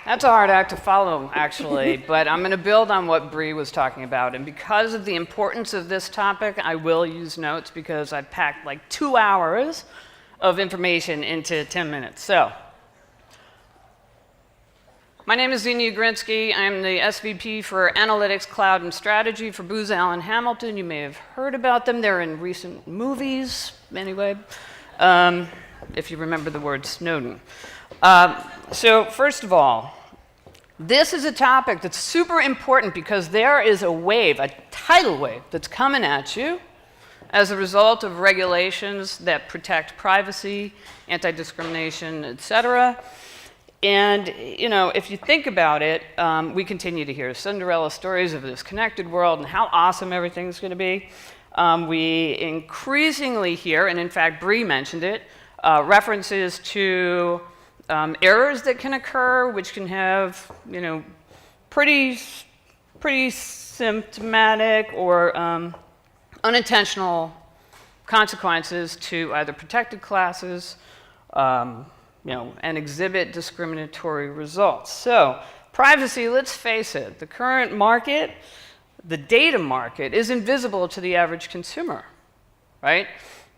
That's a hard act to follow, actually, but I'm going to build on what Bree was talking about. And because of the importance of this topic, I will use notes because I packed like 2 hours of information into 10 minutes. So, my name is Xena-Ugrinsky. I'm the SVP for Analytics, Cloud, and Strategy for Booz Allen Hamilton. You may have heard about them. They're in recent movies, anyway, if you remember the word Snowden. So first of all, this is a topic that's super important because there is a wave, a tidal wave, that's coming at you as a result of regulations that protect privacy, anti-discrimination, et cetera. And, you know, if you think about it, we continue to hear Cinderella stories of this connected world and how awesome everything's going to be. We increasingly hear, and in fact, Bree mentioned it, references to errors that can occur, which can have, you know, pretty symptomatic or unintentional consequences to either protected classes, you know, and exhibit discriminatory results. So, privacy, let's face it, the current market, the data market, is invisible to the average consumer, right?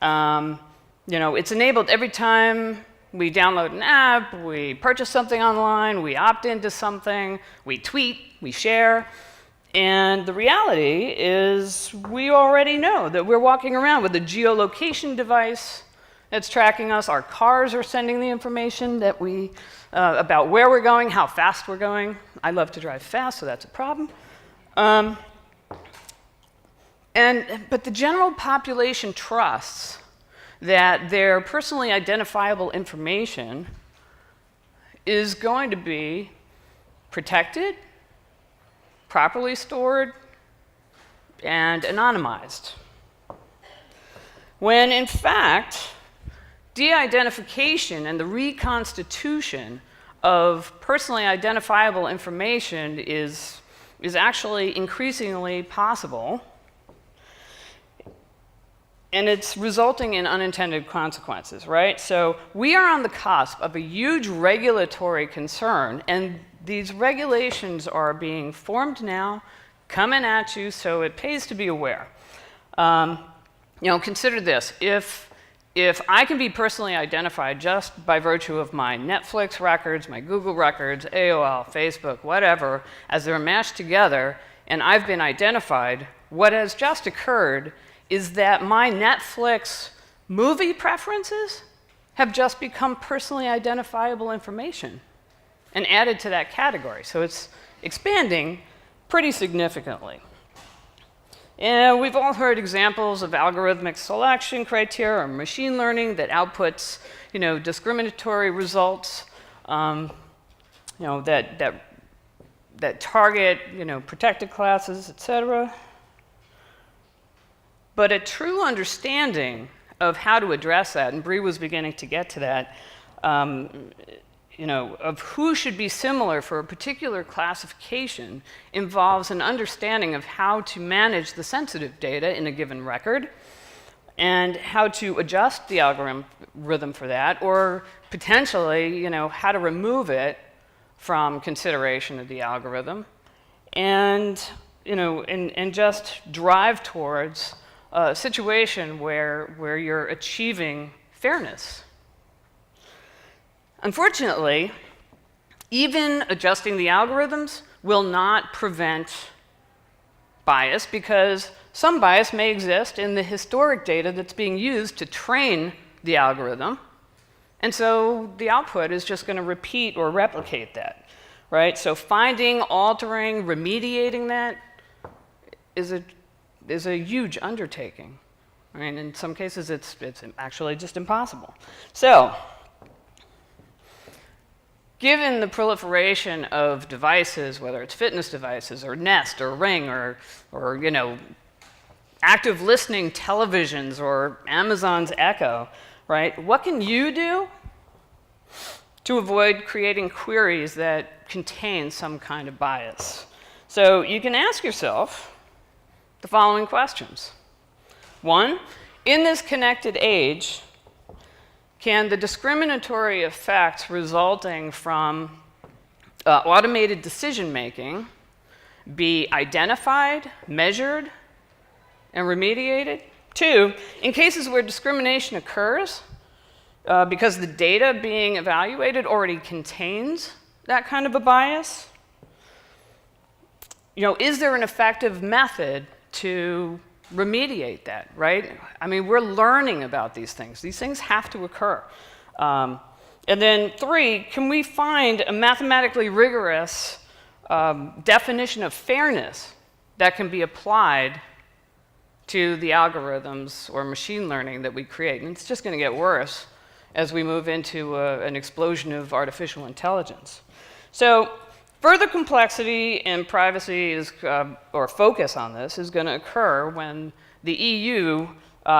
You know, it's enabled every time we download an app, we purchase something online, we opt into something, we tweet, we share. And the reality is we already know that we're walking around with a geolocation device that's tracking us. Our cars are sending the information that about where we're going, how fast we're going. I love to drive fast, so that's a problem. But the general population trusts that their personally identifiable information is going to be protected, properly stored, and anonymized. When in fact, de-identification and the reconstitution of personally identifiable information is actually increasingly possible. And it's resulting in unintended consequences, right? So we are on the cusp of a huge regulatory concern, and these regulations are being formed now, coming at you, so it pays to be aware. You know, consider this. If I can be personally identified just by virtue of my Netflix records, my Google records, AOL, Facebook, whatever, as they're mashed together, and I've been identified, what has just occurred is that my Netflix movie preferences have just become personally identifiable information and added to that category. So it's expanding pretty significantly. And we've all heard examples of algorithmic selection criteria or machine learning that outputs, you know, discriminatory results, you know, that target, you know, protected classes, et cetera. But a true understanding of how to address that, and Bree was beginning to get to that, you know, of who should be similar for a particular classification involves an understanding of how to manage the sensitive data in a given record and how to adjust the algorithm for that, or potentially, you know, how to remove it from consideration of the algorithm, and, you know, and just drive towards a situation where you're achieving fairness. Unfortunately, even adjusting the algorithms will not prevent bias, because some bias may exist in the historic data that's being used to train the algorithm, and so the output is just going to repeat or replicate that, right? So finding, altering, remediating that is a huge undertaking. I mean, in some cases, it's actually just impossible. So, given the proliferation of devices, whether it's fitness devices or Nest or Ring or you know, active listening televisions or Amazon's Echo, right? What can you do to avoid creating queries that contain some kind of bias? So you can ask yourself the following questions. 1, in this connected age, can the discriminatory effects resulting from automated decision-making be identified, measured, and remediated. 2, in cases where discrimination occurs, because the data being evaluated already contains that kind of a bias, is there an effective method to remediate that, right? I mean, we're learning about these things. These things have to occur. And then 3, can we find a mathematically rigorous definition of fairness that can be applied to the algorithms or machine learning that we create? And it's just going to get worse as we move into an explosion of artificial intelligence. So further complexity and privacy or focus on this is going to occur when the EU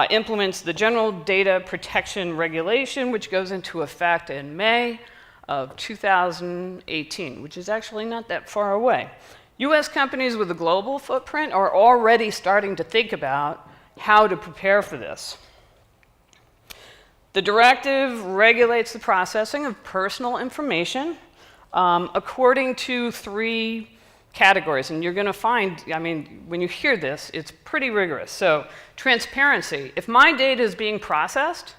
implements the General Data Protection Regulation, which goes into effect in May of 2018, which is actually not that far away. US companies with a global footprint are already starting to think about how to prepare for this. The directive regulates the processing of personal information according to 3 categories. And you're going to find, I mean, when you hear this, it's pretty rigorous. So, transparency. If my data is being processed,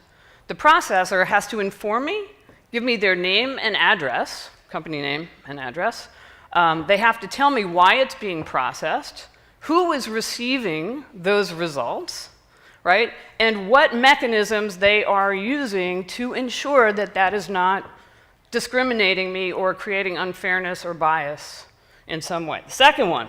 the processor has to inform me, give me their name and address, company name and address. They have to tell me why it's being processed, who is receiving those results, right? And what mechanisms they are using to ensure that that is not discriminating me or creating unfairness or bias in some way. The second one,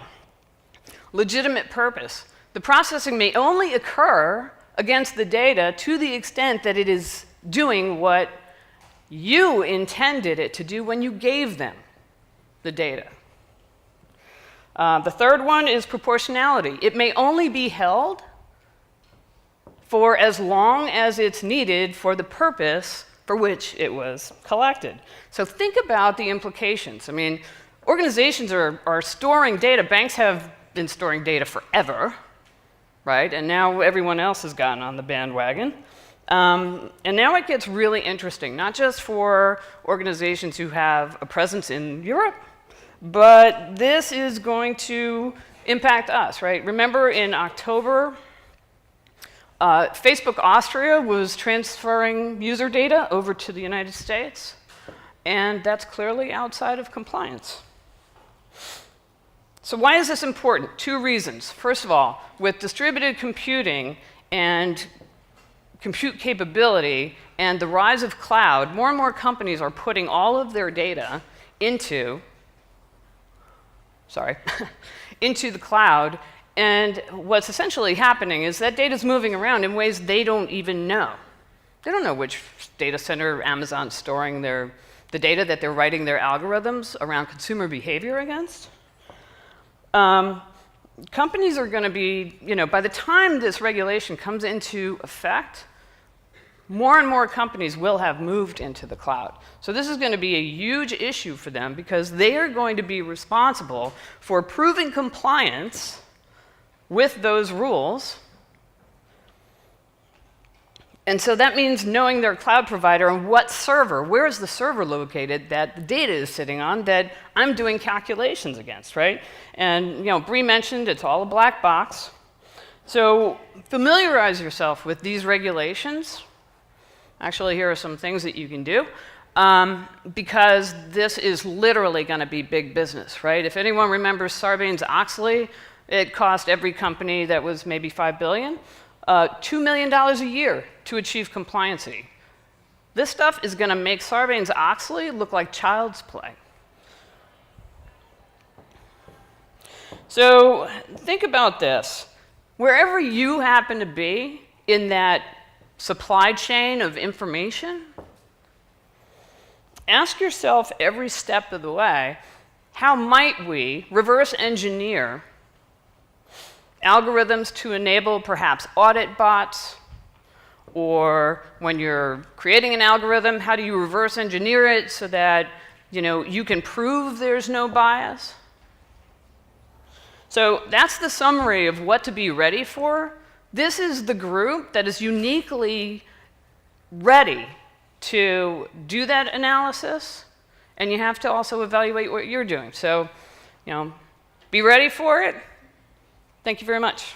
legitimate purpose. The processing may only occur against the data to the extent that it is doing what you intended it to do when you gave them the data. The third one is proportionality. It may only be held for as long as it's needed for the purpose for which it was collected. So think about the implications. I mean, organizations are storing data. Banks have been storing data forever, right? And now everyone else has gotten on the bandwagon. And now it gets really interesting, not just for organizations who have a presence in Europe, but this is going to impact us, right? Remember in October, Facebook Austria was transferring user data over to the United States, and that's clearly outside of compliance. So why is this important? 2 reasons. First of all, with distributed computing and compute capability and the rise of cloud, more and more companies are putting all of their data into the cloud. And what's essentially happening is that data is moving around in ways they don't even know. They don't know which data center Amazon's storing the data that they're writing their algorithms around consumer behavior against. Companies are going to be, by the time this regulation comes into effect, more and more companies will have moved into the cloud. So this is going to be a huge issue for them because they are going to be responsible for proving compliance with those rules. And so that means knowing their cloud provider and what server, where is the server located that the data is sitting on that I'm doing calculations against, right? And Bree mentioned it's all a black box. So familiarize yourself with these regulations. Actually, here are some things that you can do because this is literally going to be big business, right? If anyone remembers Sarbanes-Oxley, it cost every company that was maybe $5 billion, $2 million a year to achieve compliancy. This stuff is going to make Sarbanes-Oxley look like child's play. So think about this. Wherever you happen to be in that supply chain of information, ask yourself every step of the way, how might we reverse engineer algorithms to enable perhaps audit bots, or when you're creating an algorithm, how do you reverse engineer it so that you can prove there's no bias? So that's the summary of what to be ready for. This is the group that is uniquely ready to do that analysis and you have to also evaluate what you're doing. So, be ready for it. Thank you very much.